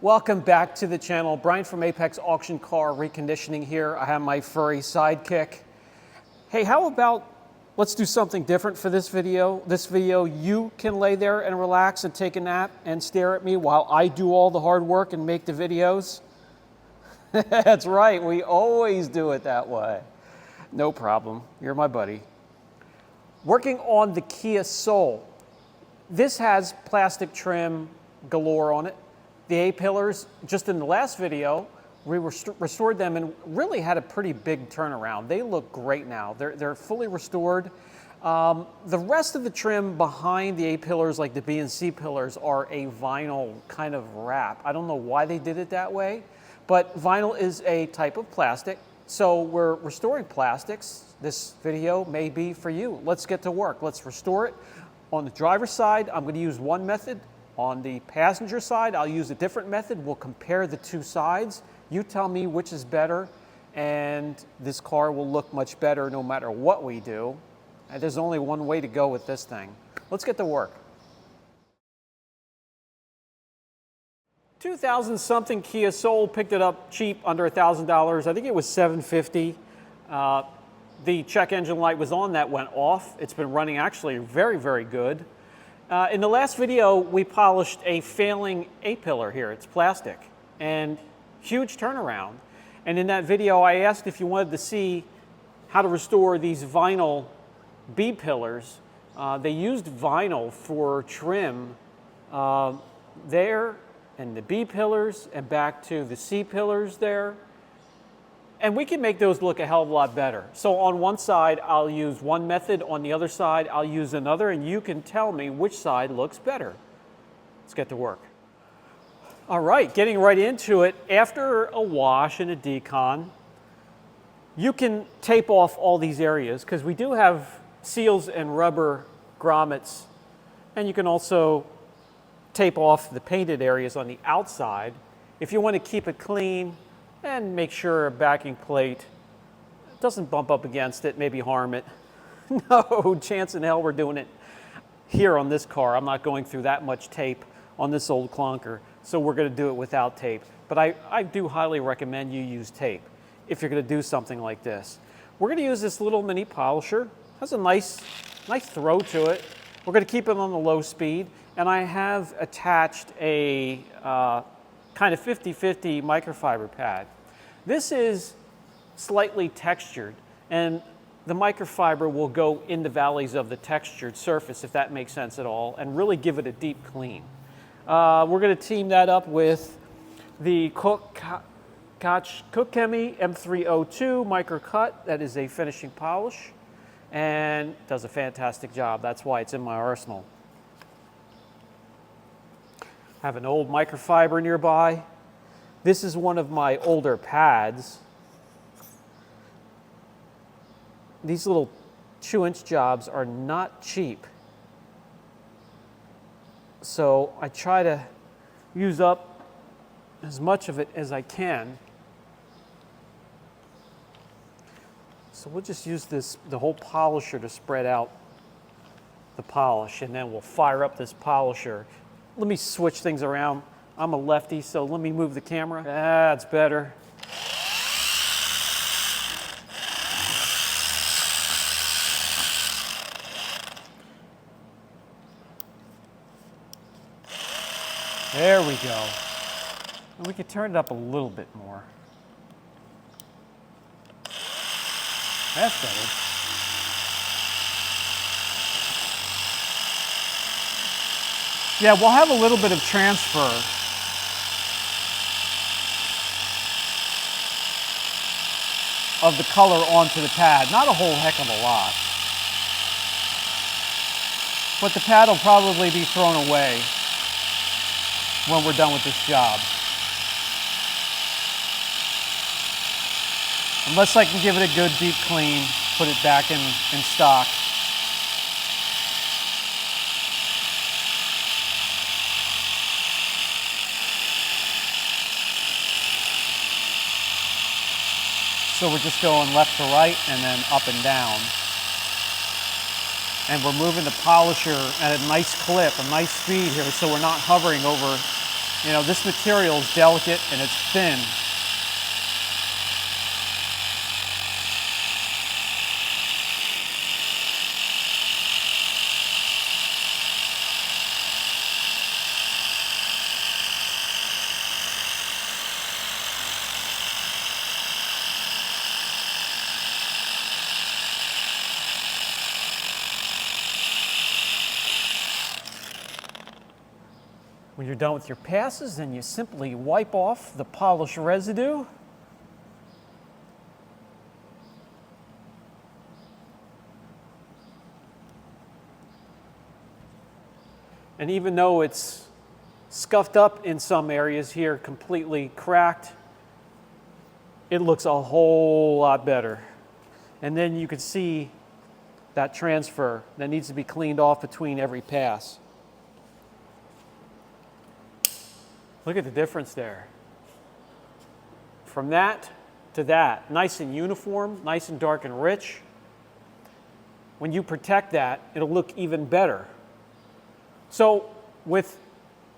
Welcome back to the channel. Brian from Apex Auction Car Reconditioning here. I have my furry sidekick. Hey, how about let's do something different for this video. This video, you can lay there and relax and take a nap and stare at me while I do all the hard work and make the videos. That's right, we always do it that way. No problem, you're my buddy. Working on the Kia Soul. This has plastic trim galore on it. The A-pillars, just in the last video, we restored them and really had a pretty big turnaround. They look great now. They're fully restored. The rest of the trim behind the A-pillars, like the B and C pillars, are a vinyl kind of wrap. I don't know why they did it that way, but vinyl is a type of plastic. So we're restoring plastics. This video may be for you. Let's get to work. Let's restore it. On the driver's side, I'm going to use one method. On the passenger side, I'll use a different method. We'll compare the two sides. You tell me which is better, and this car will look much better no matter what we do. And there's only one way to go with this thing. Let's get to work. 2000-something Kia Soul, picked it up cheap, under $1,000. I think it was $750. The check engine light was on, that went off. It's been running actually very, very good. In the last video, we polished a failing A-pillar here. It's plastic and huge turnaround. And in that video, I asked if you wanted to see how to restore these vinyl B-pillars. They used vinyl for trim there and the B-pillars and back to the C-pillars there. And we can make those look a hell of a lot better. So on one side, I'll use one method. On the other side, I'll use another, and you can tell me which side looks better. Let's get to work. All right, getting right into it. After a wash and a decon, you can tape off all these areas because we do have seals and rubber grommets, and you can also tape off the painted areas on the outside. If you want to keep it clean, and make sure a backing plate doesn't bump up against it, maybe harm it. No chance in hell we're doing it here on this car. I'm not going through that much tape on this old clunker, so we're going to do it without tape. But I do highly recommend you use tape if you're going to do something like this. We're going to use this little mini polisher. It has a nice throw to it. We're going to keep it on the low speed, and I have attached a kind of 50-50 microfiber pad. This is slightly textured, and the microfiber will go in the valleys of the textured surface, if that makes sense at all, and really give it a deep clean. We're going to team that up with the Kochemi M302 micro cut. That is a finishing polish and does a fantastic job. That's why it's in my arsenal. I have an old microfiber nearby. This is one of my older pads. These little 2-inch jobs are not cheap. So I try to use up as much of it as I can. So we'll just use the whole polisher to spread out the polish, and then we'll fire up this polisher. Let me switch things around. I'm a lefty, so let me move the camera. That's better. There we go. And we could turn it up a little bit more. That's better. Yeah, we'll have a little bit of transfer. Of the color onto the pad. Not a whole heck of a lot. But the pad will probably be thrown away when we're done with this job. Unless I can give it a good deep clean, put it back in stock. So we're just going left to right and then up and down. And we're moving the polisher at a nice clip, a nice speed here, so we're not hovering over You know, this material is delicate and it's thin. When you're done with your passes, then you simply wipe off the polish residue. And even though it's scuffed up in some areas here, completely cracked, it looks a whole lot better. And then you can see that transfer that needs to be cleaned off between every pass. Look at the difference there. From that to that, nice and uniform, nice and dark and rich. When you protect that, it'll look even better. So with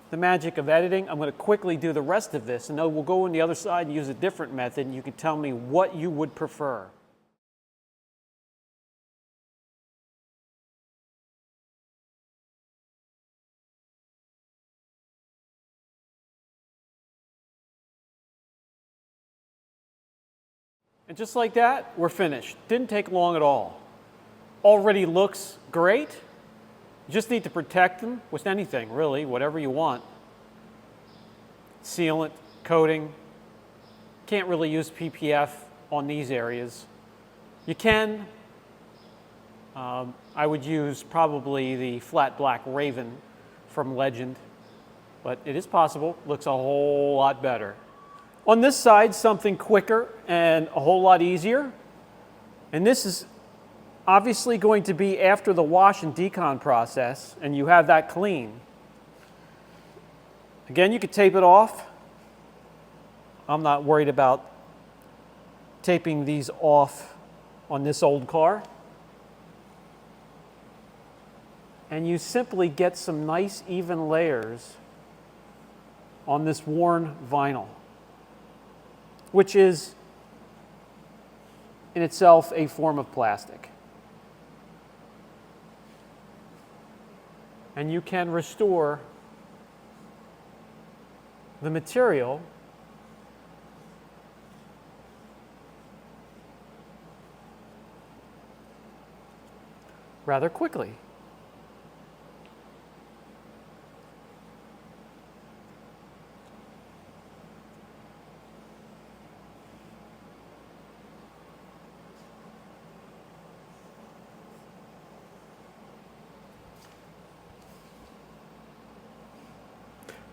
the magic of editing, I'm going to quickly do the rest of this, and then we'll go on the other side and use a different method, and you can tell me what you would prefer. And just like that, we're finished. Didn't take long at all. Already looks great. You just need to protect them with anything, really, whatever you want. Sealant, coating. Can't really use PPF on these areas. You can. I would use probably the flat black Raven from Legend, but it is possible. Looks a whole lot better. On this side, something quicker and a whole lot easier. And this is obviously going to be after the wash and decon process, and you have that clean. Again, you could tape it off. I'm not worried about taping these off on this old car. And you simply get some nice even layers on this worn vinyl, which is in itself a form of plastic. And you can restore the material rather quickly.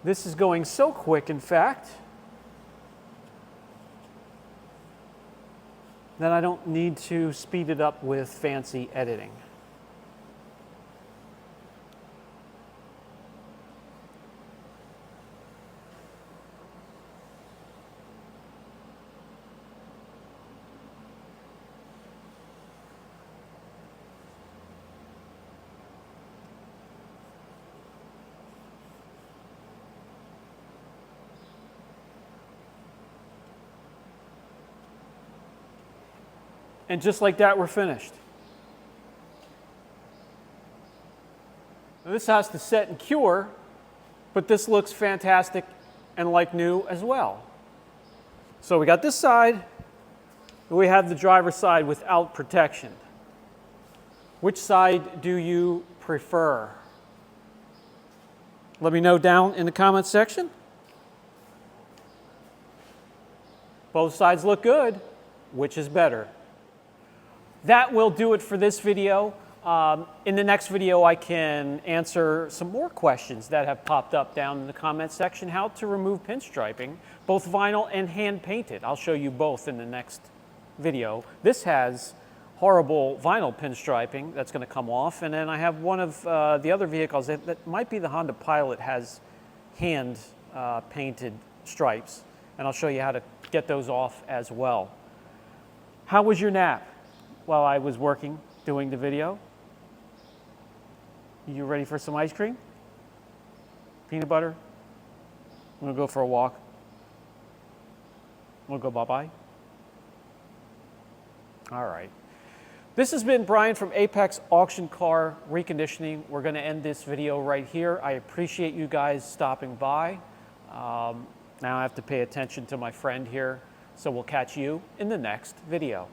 This is going so quick, in fact, that I don't need to speed it up with fancy editing. And just like that, we're finished. Now, this has to set and cure, but this looks fantastic and like new as well. So we got this side, and we have the driver's side without protection. Which side do you prefer? Let me know down in the comments section. Both sides look good. Which is better? That will do it for this video. In the next video, I can answer some more questions that have popped up down in the comments section. How to remove pinstriping, both vinyl and hand painted. I'll show you both in the next video. This has horrible vinyl pinstriping that's going to come off, and then I have one of the other vehicles that might be the Honda Pilot, has hand painted stripes, and I'll show you how to get those off as well. How was your nap while I was working, doing the video? You ready for some ice cream? Peanut butter? I'm gonna go for a walk. We'll go bye-bye. All right. This has been Brian from Apex Auction Car Reconditioning. We're going to end this video right here. I appreciate you guys stopping by. Now I have to pay attention to my friend here, so we'll catch you in the next video.